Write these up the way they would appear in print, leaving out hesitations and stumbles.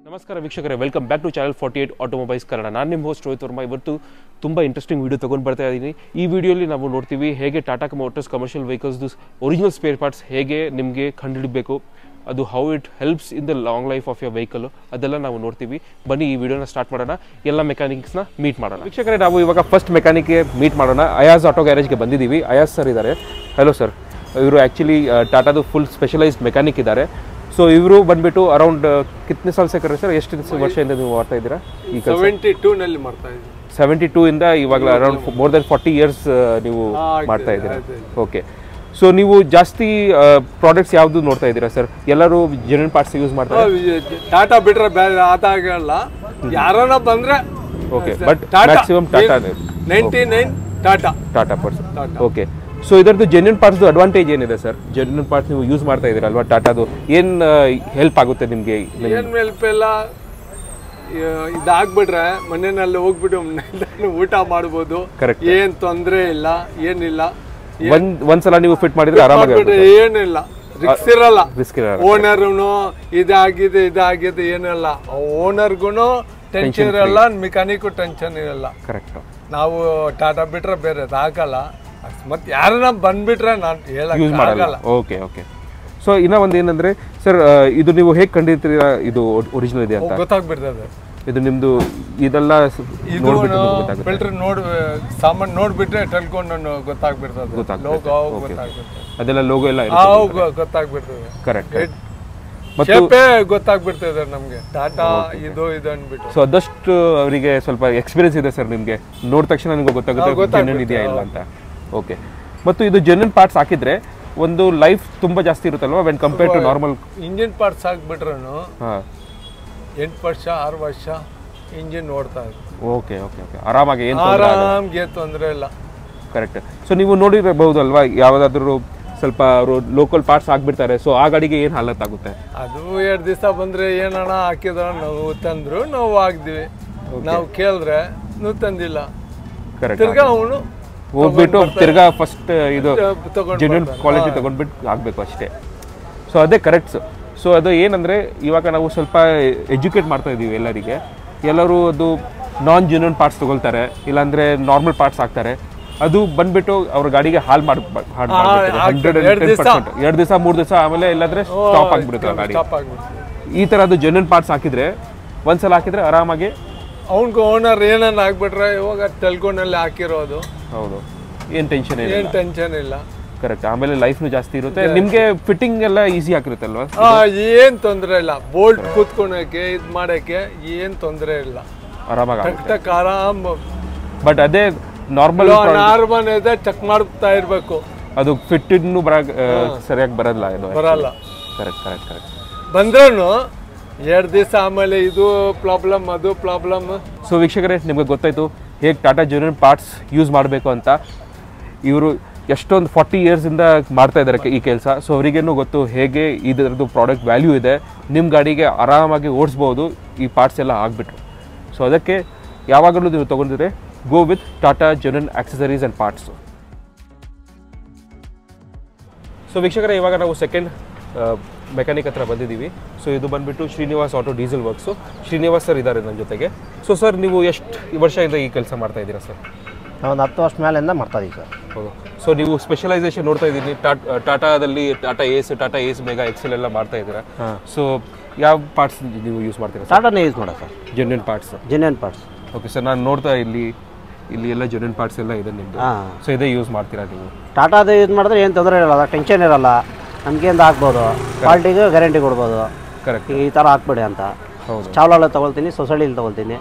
ನಮಸ್ಕಾರ ವೀಕ್ಷಕರೇ, welcome back to channel 48 automobiles Kannada. ನಾನು ನಿಮ್ಮ ಹೋಸ್ಟ್ ರೋಹಿತ್ ವರ್ಮಾ. ಇವತ್ತು ತುಂಬ ಇಂಟ್ರೆಸ್ಟಿಂಗ್ ವೀಡಿಯೋ ತೊಗೊಂಡು ಬರ್ತಾ ಇದ್ದೀನಿ. ಈ ವಿಡಿಯೋಲಿ ನಾವು ನೋಡ್ತೀವಿ ಹೇಗೆ ಟಾಟಾ ಮೋಟರ್ಸ್ ಕಮರ್ಷಿಯಲ್ ವೆಹಿಕಲ್ಸ್ದು ಒರಿಜಿನಲ್ ಸ್ಪೇರ್ ಪಾರ್ಟ್ಸ್ ಹೇಗೆ ನಿಮಗೆ ಕಂಡುಹಿಡಬೇಕು, ಅದು how it helps in the long life of your vehicle, ಅದೆಲ್ಲ ನಾವು ನೋಡ್ತೀವಿ. ಬನ್ನಿ ಈ ವಿಡಿಯೋನ ಸ್ಟಾರ್ಟ್ ಮಾಡೋಣ, ಎಲ್ಲ ಮೆಕ್ಯಾನಿಕ್ಸ್ನ ಮೀಟ್ ಮಾಡೋಣ. ವೀಕ್ಷಕರೇ, ನಾವು ಇವಾಗ ಫಸ್ಟ್ ಮೆಕ್ಯಾನಿಕ್ಗೆ ಮೀಟ್ ಮಾಡೋಣ. ಅಯಾಜ್ ಆಟೋ ಗ್ಯಾರೇಜ್ಗೆ ಬಂದಿದ್ದೀವಿ. ಅಯಾಜ್ ಸರ್ ಇದ್ದಾರೆ. Hello sir. ಇವರು ಆ್ಯಕ್ಚುಲಿ ಟಾಟಾದು ಫುಲ್ ಸ್ಪೆಷಲೈಸ್ಡ್ ಮೆಕ್ಯಾನಿಕ್ ಇದ್ದಾರೆ. ಸೊ ಇವರು ಬಂದ್ಬಿಟ್ಟು ಅರೌಂಡ್ ಕಿತ್ನೆ ಸಾಲ್ ಸೆ ಕರ್ರೆ ಸರ್, ಎಷ್ಟು ವರ್ಷದಿಂದ ನೀವು ಮಾಡ್ತಾ ಇದ್ದೀರಾ ಈ ಕೆಲಸ? 72ನಲ್ಲಿ ಮಾಡ್ತಾ ಇದ್ದೀನಿ. 72 ಇಂದ ಇವಾಗ ಅರೌಂಡ್ ಮೋರ್ ದೆನ್ 40 ಇಯರ್ಸ್ ನೀವು ಮಾಡ್ತಾ ಇದ್ದೀರಾ. ಓಕೆ. ಸೊ ನೀವು ಜಾಸ್ತಿ ಪ್ರಾಡಕ್ಟ್ಸ್ ಯಾವುದು ನೋಡ್ತಾ ಇದ್ದೀರಾ ಸರ್? ಎಲ್ಲರೂ ಜೆನ್ಯೂನ್ ಪಾರ್ಟ್ಸ್ ಯೂಸ್ ಮಾಡ್ತಾರೆ? ಟಾಟಾ ಬಿಟ್ರೆ ಬೇರೆ ಆದಾಗಲ್ಲ, ಯಾರನ್ನ ಬಂದ್ರೆ okay. But maximum Tata 99 Tata parts. Okay. So ಇದರದ್ದು ಜೆನ್ಯೂನ್ ಪಾರ್ಟ್ಸ್ದು ಅಡ್ವಾಂಟೇಜ್ ಏನಿದೆ ಸರ್? ಜೆನ್ಯೂನ್ ಪಾರ್ಟ್ಸ್ ನೀವು ಯೂಸ್ ಮಾಡ್ತಾ ಇದ್ದೀರಾ ಅಲ್ವಾ, ಟಾಟಾದು ಏನು ಹೆಲ್ಪ್ ಆಗುತ್ತೆ ನಿಮಗೆ? ಏನು ಹೆಲ್ಪ್ ಎಲ್ಲ, ಇದಾಗ್ಬಿಟ್ರೆ ಮನೆಯಲ್ಲಿ ಹೋಗ್ಬಿಟ್ಟು ಊಟ ಮಾಡ್ಬೋದು. ಕರೆಕ್ಟ್. ಏನ್ ತೊಂದರೆ ಇಲ್ಲ, ಏನಿಲ್ಲ. ಒಂದ್ಸಲ ನೀವು ಫಿಟ್ ಮಾಡಿದ್ರೆ ಆರಾಮಾಗಿ ಏನಿಲ್ಲ, ರಿಸ್ಕ್ ಇರಲ್ಲ. ರಿಸ್ಕ್ ಇರಲ್ಲ. ಓನರ್ನು ಇದಾಗಿದೆ ಏನಿಲ್ಲ, ಓನರ್ಗುನು ಟೆನ್ಷನ್ ಇರಲ್ಲ, ಮೆಕ್ಯಾನಿಕ್ ಟೆನ್ಷನ್ ಇರಲ್ಲ. ಕರೆಕ್ಟ್. ನಾವು ಟಾಟಾ ಬಿಟ್ರೆ ಬೇರೆ ಆಗಲ್ಲ. ಮತ್ತೆ ಯಾರನ್ನ ಬಂದ್ಬಿಟ್ರೆ ನಾನು ಯೂಸ್ ಮಾಡಲ್ಲ. Okay okay. ಸೊ ಇನ್ನ ಒಂದು ಏನಂದ್ರೆ ಸರ್, ಇದು ನೀವು ಹೇಗೆ ಕಂಡಿರ್ತೀರಾ ಇದು ಒರಿಜಿನಲ್ ಇದೆ ಅಂತ? ಗೊತ್ತಾಗ್ಬಿಡ್ತದೆ. ಇದು ನಿಮ್ದು ಇದೆಲ್ಲ ಫಿಲ್ಟರ್ ಸಾಮಾನು ನೋಡ್ಬಿಟ್ರೆ ಟಲ್ಕೊಂಡು ಗೊತ್ತಾಗ್ಬಿಡ್ತದೆ. ಅದೆಲ್ಲ ಲೋಗೋ ಎಲ್ಲ ಗೊತ್ತಾಗ್ಬಿಡ್ತದೆ. ಕರೆಕ್ಟ್. ಮತ್ತೆ ಗೊತ್ತಾಗ್ಬಿಡ್ತದೆ ನಮ್ಗೆ ಟಾಟಾ ಇದು ಅಂದ್ಬಿಟ್ಟು. ಸೊ ಅದಷ್ಟು ಅವರಿಗೆ ಸ್ವಲ್ಪ ಎಕ್ಸ್ಪೀರಿಯನ್ಸ್ ಇದೆ ಸರ್ ನಿಮ್ಗೆ, ನೋಡಿದ ತಕ್ಷಣ ನಿಮ್ಗೆ ಗೊತ್ತಾಗುತ್ತೆ ಜೆನ್ಯೂನ್ ಇದೆಯಾ ಇಲ್ಲ ಅಂತ. ಓಕೆ. ಮತ್ತು ಇದು ಜೆನ್ಯೂನ್ ಪಾರ್ಟ್ಸ್ ಹಾಕಿದ್ರೆ ಒಂದು ಲೈಫ್ ತುಂಬಾ ಜಾಸ್ತಿ ಇರುತ್ತಲ್ವಾ when compare to normal? Engine parts ಹಾಕ್ಬಿಟ್ರು 8 ವರ್ಷ 6 ವರ್ಷ ಇಂಜಿನ್ ಓಡ್ತಾ ಇದೆ. Okay okay okay. ಆರಾಮಾಗಿ ಆರಾಮ್ಗೆ ತೊಂದರೆ ಇಲ್ಲ. ಕರೆಕ್ಟ್. ಸೊ ನೀವು ನೋಡಿರಬಹುದು ಅಲ್ವಾ, ಯಾವುದಾದ್ರೂ ಸ್ವಲ್ಪ ಅವರು ಲೋಕಲ್ ಪಾರ್ಟ್ಸ್ ಹಾಕ್ಬಿಡ್ತಾರೆ. ಸೊ ಆ ಗಾಡಿಗೆ ಏನು ಹಾಲತ್ತಾಗುತ್ತೆ? ಅದು 2 ದಿವಸ ಬಂದ್ರೆ ಏನಣ್ಣ ಹಾಕಿದ್ರ ನಾವು ತಂದ್ರು, ನಾವು ಹಾಕ್ದಿವಿ. ನಾವು ಕೇಳಿದ್ರೆ ನೀವು ತಂದಿಲ್ಲ. ಕರೆಕ್ಟ್. ತಿರ್ಗಾ ಅವನು ಹೋಗ್ಬಿಟ್ಟು ತಿರ್ಗಾ ಫಸ್ಟ್ ಇದು ಜೆನ್ಯೂನ್ ಕ್ವಾಲಿಟಿ ತಗೊಂಡ್ಬಿಟ್ಟು ಆಗ್ಬೇಕು ಅಷ್ಟೇ. ಸೊ ಅದೇ ಕರೆಕ್ಟ್. ಸೊ ಅದು ಏನಂದ್ರೆ ಇವಾಗ ನಾವು ಸ್ವಲ್ಪ ಎಜುಕೇಟ್ ಮಾಡ್ತಾ ಇದೀವಿ ಎಲ್ಲರಿಗೆ. ಎಲ್ಲರೂ ಅದು ನಾನ್ ಜೆನ್ಯೂನ್ ಪಾರ್ಟ್ಸ್ ತಗೊಳ್ತಾರೆ, ಇಲ್ಲಾಂದ್ರೆ ನಾರ್ಮಲ್ ಪಾರ್ಟ್ಸ್ ಹಾಕ್ತಾರೆ. ಅದು ಬಂದ್ಬಿಟ್ಟು ಅವ್ರ ಗಾಡಿಗೆ ಹಾಳು ಮಾಡ್ಬಿಡ್ತಾರೆ. 110%. 2 ದಿವಸ 3 ದಿವಸ ಆಮೇಲೆ ಇಲ್ಲಾಂದ್ರೆ ಸ್ಟಾಪ್ ಆಗ್ಬಿಡುತ್ತೆ ಗಾಡಿ. ಈ ತರದ್ದು ಜೆನ್ಯೂನ್ ಪಾರ್ಟ್ಸ್ ಹಾಕಿದ್ರೆ ಒಂದ್ಸಲ ಹಾಕಿದ್ರೆ ಆರಾಮಾಗಿ ಅವನ್ಗೆ ಓನರ್ ಏನನ್ನ ಹಾಕ್ಬಿಟ್ರೆ ಇವಾಗ ಟೆಲ್ಕೋನಲ್ಲಿ ಹಾಕಿರೋದು. ಹೌದು, ಏನ್ ಟೆನ್ಷನ್ ಇಲ್ಲ. ಕರೆಕ್ಟ್. ಆಮೇಲೆ ಲೈಫ್ನು ಜಾಸ್ತಿ ಇರುತ್ತೆ, ನಿಮ್ಗೆ ಫಿಟ್ಟಿಂಗ್ ಎಲ್ಲ ಈಸಿ ಆಗಿರುತ್ತಲ್ವಾ? ಏನ್ ತೊಂದರೆ ಇಲ್ಲ. ಬೋಲ್ಟ್ ಕೂತ್ಕೊಳಕ್ಕೆ ಇದ್ ಮಾಡಕ್ಕೆ ಏನ್ ತೊಂದರೆ ಇಲ್ಲ, ಆರಾಮಾಗಿ ಆರಾಮ್. ಬಟ್ ಅದೇ ನಾರ್ಮಲ್ ಇದೆ, ಚೆಕ್ ಮಾಡ್ತಾ ಇರ್ಬೇಕು. ಅದು ಫಿಟ್ ಇನ್ನು ಸರಿಯಾಗಿ ಬರಲ್ಲ. Correct correct correct. ಬಂದ್ರೂ 2 ದಿವಸ ಆಮೇಲೆ ಇದು ಪ್ರಾಬ್ಲಮ್ ಅದು ಪ್ರಾಬ್ಲಮ್. ಸೊ ವೀಕ್ಷಕರೇ, ನಿಮ್ಗೆ ಗೊತ್ತಾಯ್ತು ಹೇಗೆ ಟಾಟಾ ಜೆನ್ಯೂನ್ ಪಾರ್ಟ್ಸ್ ಯೂಸ್ ಮಾಡಬೇಕು ಅಂತ. ಇವರು ಎಷ್ಟೊಂದು 40 ಇಯರ್ಸಿಂದ ಮಾಡ್ತಾ ಇದ್ದಾರೆ ಈ ಕೆಲಸ. ಸೊ ಅವರಿಗೇನು ಗೊತ್ತು ಹೇಗೆ ಇದರದ್ದು ಪ್ರಾಡಕ್ಟ್ ವ್ಯಾಲ್ಯೂ ಇದೆ. ನಿಮ್ಮ ಗಾಡಿಗೆ ಆರಾಮಾಗಿ ಓಡಿಸ್ಬೋದು ಈ ಪಾರ್ಟ್ಸ್ ಎಲ್ಲ ಆಗಿಬಿಟ್ರು. ಸೊ ಅದಕ್ಕೆ ಯಾವಾಗಲೂ ನೀವು ತೊಗೊಂಡಿದ್ರೆ go with Tata genuine accessories and parts. So ವೀಕ್ಷಕರೇ, ಇವಾಗ ನಾವು ಸೆಕೆಂಡ್ ಮೆಕ್ಯಾನಿಕ್ ಹತ್ರ ಬಂದಿದ್ದೀವಿ. ಸೊ ಇದು ಬಂದುಬಿಟ್ಟು Srinivas auto diesel works. Srinivas sir ಇದ್ದಾರೆ ನನ್ನ ಜೊತೆಗೆ. ಸೊ ಸರ್, ನೀವು ಎಷ್ಟು ವರ್ಷದಿಂದ ಈ ಕೆಲಸ ಮಾಡ್ತಾ ಇದ್ದೀರಾ ಸರ್? ನಾವು 10 ವರ್ಷ ಮೇಲಿಂದ ಮಾಡ್ತಾ ಇದ್ದೀವಿ ಸರ್. ಹೌದು. ಸೊ ನೀವು ಸ್ಪೆಷಲೈಸೇಷನ್ ನೋಡ್ತಾ ಇದ್ದೀನಿ, ಟಾಟಾದಲ್ಲಿ ಟಾಟಾ ಏಸ್ ಮೆಗಾ ಎಕ್ಸೆಲ್ ಎಲ್ಲ ಮಾಡ್ತಾ ಇದ್ದೀರಾ. ಸೊ ಯಾವ ಪಾರ್ಟ್ಸ್ ನೀವು ಯೂಸ್ ಮಾಡ್ತೀರಾ? ಟಾಟಾನೇ ಯೂಸ್ ಮಾಡೋದು sir, genuine parts. Okay sir, ನಾನು ನೋಡ್ತಾ ಇಲ್ಲಿ ಎಲ್ಲ ಜೆನ್ಯೂನ್ ಪಾರ್ಟ್ಸ್ ಎಲ್ಲ ಇದೆ ನಿಮ್ಮದು. ಸೊ ಇದೇ ಯೂಸ್ ಮಾಡ್ತೀರಾ ನೀವು? ಟಾಟಾದೇ ಯೂಸ್ ಮಾಡಿದ್ರೆ ಏನು ತೊಂದರೆ ಇರಲ್ಲ, ಟೆನ್ಷನ್ ಇರಲ್ಲ. ನಮಗೇಂದು ಹಾಕ್ಬೋದು, ಕ್ವಾಲಿಟಿಗೆ ಗ್ಯಾರಂಟಿ ಕೊಡ್ಬೋದು. ಕರೆಕ್ಟ್. ಈ ಥರ ಹಾಕ್ಬೇಡಿ ಅಂತ. ಹೌದು. ಚಾವಲಲ್ಲಿ ತೊಗೊಳ್ತೀನಿ, ಸೊಸೈಟಿಲಿ ತೊಗೊಳ್ತೀನಿ.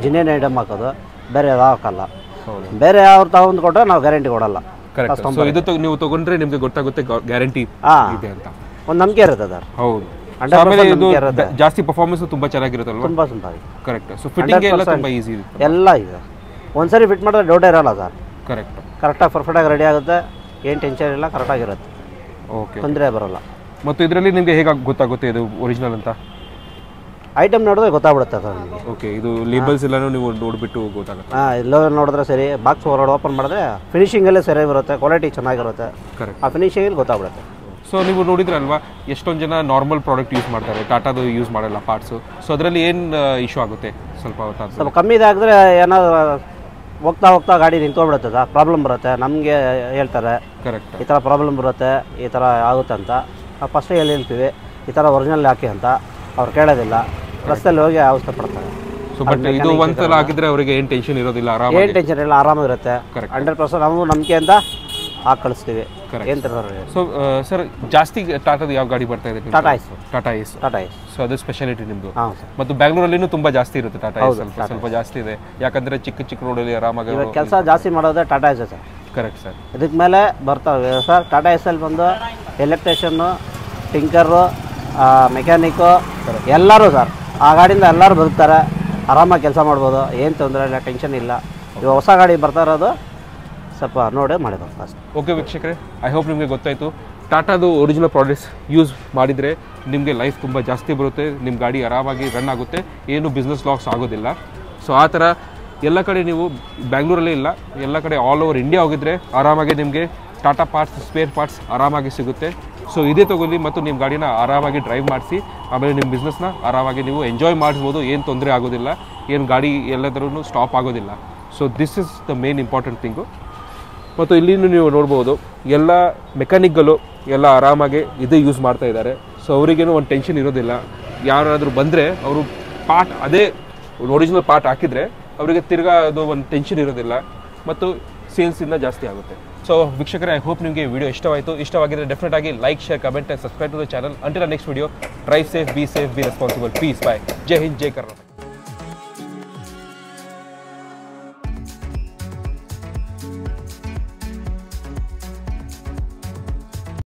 ಜಿನಿಯನ್ ಐಟಮ್ ಹಾಕೋದು, ಬೇರೆ ಯಾವ್ದು ಹಾಕಲ್ಲ. ಹೌದು. ಬೇರೆ ಯಾವ್ದು ತಗೊಂಡು ಕೊಟ್ಟರೆ ನಾವು ಗ್ಯಾರಂಟಿ ಕೊಡಲ್ಲ. ಕರೆಕ್ಟ್. ಸೊ ಇದು ನೀವು ತಗೊಂಡ್ರೆ ನಿಮಗೆ ಗೊತ್ತಾಗುತ್ತೆ ಗ್ಯಾರಂಟಿ ಇದೆ ಅಂತ ಒಂದು ನಂಬಿಕೆ ಇರುತ್ತೆ ಸರ್. ಹೌದು. ಆಮೇಲೆ ಇದು ಜಾಸ್ತಿ ಪರ್ಫಾರ್ಮೆನ್ಸ್ ತುಂಬಾ ಚೆನ್ನಾಗಿರುತ್ತಲ್ವಾ? ತುಂಬಾ ತುಂಬಾ. ಕರೆಕ್ಟ್. ಸೊ ಫಿಟ್ಟಿಂಗ್ ಎಲ್ಲ ತುಂಬಾ ಈಸಿ ಇದೆ. ಎಲ್ಲ ಇದೆ. ಒಂದ್ಸರಿ ಫಿಟ್ ಮಾಡಿದ್ರೆ ಡೌಟ್ ಇರಲ್ಲ ಸರ್. ಕರೆಕ್ಟ್. ಕರೆಕ್ಟಾಗಿ ಪರ್ಫೆಕ್ಟಾಗಿ ರೆಡಿ ಆಗುತ್ತೆ, ಏನು ಟೆನ್ಷನ್ ಇಲ್ಲ, ಕರೆಕ್ಟಾಗಿರುತ್ತೆ. ಓಕೆ. ತೊಂದರೆ ಬರೋಲ್ಲ. ಮತ್ತು ಇದರಲ್ಲಿ ನಿಮಗೆ ಹೇಗೆ ಗೊತ್ತಾಗುತ್ತೆ ಇದು ಒರಿಜಿನಲ್ ಅಂತ? ಐಟಮ್ ನೋಡಿದ್ರೆ ಗೊತ್ತಾಗ್ಬಿಡುತ್ತೆ ಸರ್ ನಿಮಗೆ. ಓಕೆ. ಇದು ಲೇಬಲ್ಸ್ ಎಲ್ಲನೂ ನೀವು ನೋಡಿಬಿಟ್ಟು ಗೊತ್ತಾಗುತ್ತೆ? ಎಲ್ಲೋ ನೋಡಿದ್ರೆ ಸರಿ. ಬಾಕ್ಸ್ ಹೊರಗಡೆ ಓಪನ್ ಮಾಡಿದ್ರೆ ಫಿನಿಶಿಂಗಲ್ಲೇ ಸರಿಯಾಗಿ ಬರುತ್ತೆ, ಕ್ವಾಲಿಟಿ ಚೆನ್ನಾಗಿರುತ್ತೆ. ಕರೆಕ್ಟ್. ಆ ಫಿನಿಶಿಂಗಲ್ಲಿ ಗೊತ್ತಾಗ್ಬಿಡುತ್ತೆ. ಸೊ ನೀವು ನೋಡಿದ್ರಲ್ವಾ ಎಷ್ಟೊಂದು ಜನ ನಾರ್ಮಲ್ ಪ್ರಾಡಕ್ಟ್ ಯೂಸ್ ಮಾಡ್ತಾರೆ, ಟಾಟಾದು ಯೂಸ್ ಮಾಡಲ್ಲ ಪಾರ್ಟ್ಸು. ಸೊ ಅದರಲ್ಲಿ ಏನು ಇಶ್ಯೂ ಆಗುತ್ತೆ ಸ್ವಲ್ಪ ಹೊತ್ತಾದ ಸ್ವಲ್ಪ ಕಮ್ಮಿ ಇದಾಗಿದ್ರೆ ಏನಾದ್ರು ಹೋಗ್ತಾ ಹೋಗ್ತಾ ಗಾಡಿ ನಿಂತ್ಕೊಂಡ್ಬಿಡುತ್ತೆ ಸರ್, ಪ್ರಾಬ್ಲಮ್ ಬರುತ್ತೆ. ನಮಗೆ ಹೇಳ್ತಾರೆ ಕರೆಕ್ಟ್, ಈ ಥರ ಪ್ರಾಬ್ಲಮ್ ಬರುತ್ತೆ, ಈ ಥರ ಆಗುತ್ತೆ ಅಂತ. ನಾವು ಫಸ್ಟೇ ಹೇಳ್ತೀವಿ ಈ ಥರ ಒರಿಜಿನಲ್ ಹಾಕಿ ಅಂತ. ಅವ್ರು ಕೇಳೋದಿಲ್ಲ, ರಸ್ತೆಯಲ್ಲಿ ಹೋಗಿ ಅವಸ್ಥೆ ಪಡ್ತಾರೆ. ಸೊ ಬಟ್ ಇದು ಒಂದ್ಸಲ ಹಾಕಿದ್ರೆ ಅವರಿಗೆ ಏನು ಟೆನ್ಷನ್ ಇರೋದಿಲ್ಲ, ಆರಾಮ ಏನು ಟೆನ್ಷನ್ ಇಲ್ಲ, ಆರಾಮಿರುತ್ತೆ. 100% ನಾವು ನಂಬಿಕೆಯಿಂದ ಹಾಕಿ ಕಳಿಸ್ತೀವಿ. ಏನು ತರ. ಸೊ ಸರ್ ಜಾಸ್ತಿ ಟಾಟಾದ ಯಾವ ಗಾಡಿ ಬರ್ತಾ ಇದೆ? Tata ice. Tata ice. Tata ice. So ಅದು ಸ್ಪೆಷಾಲಿಟಿ ನಿಮ್ಮದು. ಹಾಂ ಸರ್. ಮತ್ತು ಬ್ಯಾಂಗ್ಳೂರಲ್ಲಿನೂ ತುಂಬ ಜಾಸ್ತಿ ಇರುತ್ತೆ ಟಾಟಾ ಐಸ್, ಸ್ವಲ್ಪ ಜಾಸ್ತಿ ಇದೆ. ಯಾಕಂದರೆ ಚಿಕ್ಕ ಚಿಕ್ಕ ರೋಡಲ್ಲಿ ಆರಾಮಾಗಿ ಕೆಲಸ ಜಾಸ್ತಿ ಮಾಡೋದೇ Tata ice sir. Correct sir. ಇದಕ್ಕೆ ಮೇಲೆ ಬರ್ತಾವೆ ಸರ್. ಟಾಟಾ ಐಸಲ್ಲಿ ಬಂದು ಎಲೆಕ್ಟ್ರಿಷಿಯನ್ನು, ಟಿಂಕರು, ಮೆಕ್ಯಾನಿಕ್ಕು ಎಲ್ಲರೂ ಸರ್. ಆ ಗಾಡಿಯಿಂದ ಎಲ್ಲರೂ ಬದುಕ್ತಾರೆ, ಆರಾಮಾಗಿ ಕೆಲಸ ಮಾಡ್ಬೋದು, ಏನು ತೊಂದರೆ ಇಲ್ಲ, ಟೆನ್ಷನ್ ಇಲ್ಲ. ಇವಾಗ ಹೊಸ ಗಾಡಿ ಬರ್ತಾ ಇರೋದು ಸ್ವಲ್ಪ ನೋಡಿ ಮಾಡಿದ್ರು ಫಸ್ಟ್. ಓಕೆ ವೀಕ್ಷಕರೇ, ಐ ಹೋಪ್ ನಿಮಗೆ ಗೊತ್ತಾಯಿತು. ಟಾಟಾದು ಒರಿಜಿನಲ್ ಪ್ರಾಡಕ್ಟ್ಸ್ ಯೂಸ್ ಮಾಡಿದರೆ ನಿಮಗೆ ಲೈಫ್ ತುಂಬ ಜಾಸ್ತಿ ಬರುತ್ತೆ, ನಿಮ್ಮ ಗಾಡಿ ಆರಾಮಾಗಿ ರನ್ ಆಗುತ್ತೆ, ಏನು ಬಿಸ್ನೆಸ್ ಲಾಸ್ ಆಗೋದಿಲ್ಲ. ಸೊ ಆ ಥರ ಎಲ್ಲ ಕಡೆ ನೀವು ಬ್ಯಾಂಗ್ಳೂರಲ್ಲೇ ಇಲ್ಲ, ಎಲ್ಲ ಕಡೆ ಆಲ್ ಓವರ್ ಇಂಡಿಯಾ ಹೋಗಿದ್ರೆ ಆರಾಮಾಗಿ ನಿಮಗೆ ಟಾಟಾ ಪಾರ್ಟ್ಸ್, ಸ್ಪೇರ್ ಪಾರ್ಟ್ಸ್ ಆರಾಮಾಗಿ ಸಿಗುತ್ತೆ. ಸೊ ಇದೇ ತೊಗೊಳ್ಳಿ ಮತ್ತು ನಿಮ್ಮ ಗಾಡಿನ ಆರಾಮಾಗಿ ಡ್ರೈವ್ ಮಾಡಿಸಿ, ಆಮೇಲೆ ನಿಮ್ಮ ಬಿಸ್ನೆಸ್ನ ಆರಾಮಾಗಿ ನೀವು ಎಂಜಾಯ್ ಮಾಡಿಸ್ಬೋದು, ಏನು ತೊಂದರೆ ಆಗೋದಿಲ್ಲ, ಏನು ಗಾಡಿ ಎಲ್ಲದರೂ ಸ್ಟಾಪ್ ಆಗೋದಿಲ್ಲ. So this is the main important thing. ಮತ್ತು ಇಲ್ಲಿನೂ ನೀವು ನೋಡ್ಬೋದು ಎಲ್ಲ ಮೆಕ್ಯಾನಿಕ್ಗಳು ಎಲ್ಲ ಆರಾಮಾಗಿ ಇದೇ ಯೂಸ್ ಮಾಡ್ತಾ ಇದ್ದಾರೆ. ಸೊ ಅವರಿಗೇನು ಒಂದು ಟೆನ್ಷನ್ ಇರೋದಿಲ್ಲ. ಯಾರಾದರೂ ಬಂದರೆ ಅವರು ಪಾರ್ಟ್ ಅದೇ ಒರಿಜಿನಲ್ ಪಾರ್ಟ್ ಹಾಕಿದರೆ ಅವರಿಗೆ ತಿರ್ಗಾ ಅದು ಒಂದು ಟೆನ್ಷನ್ ಇರೋದಿಲ್ಲ ಮತ್ತು ಸೇಲ್ಸಿಂದ ಜಾಸ್ತಿ ಆಗುತ್ತೆ. ಸೊ ವೀಕ್ಷಕರೇ, ಐ ಹೋಪ್ ನಿಮಗೆ ವಿಡಿಯೋ ಇಷ್ಟವಾಯಿತು. ಇಷ್ಟವಾಗಿದ್ದರೆ ಡೆಫಿನೆಟ್ ಆಗಿ like, share, comment and subscribe to the channel. Until next video, drive safe, be responsible. Peace, bye. ಜೈ ಹಿಂದ್, ಜೈ ಕರ್ನಾಟಕ.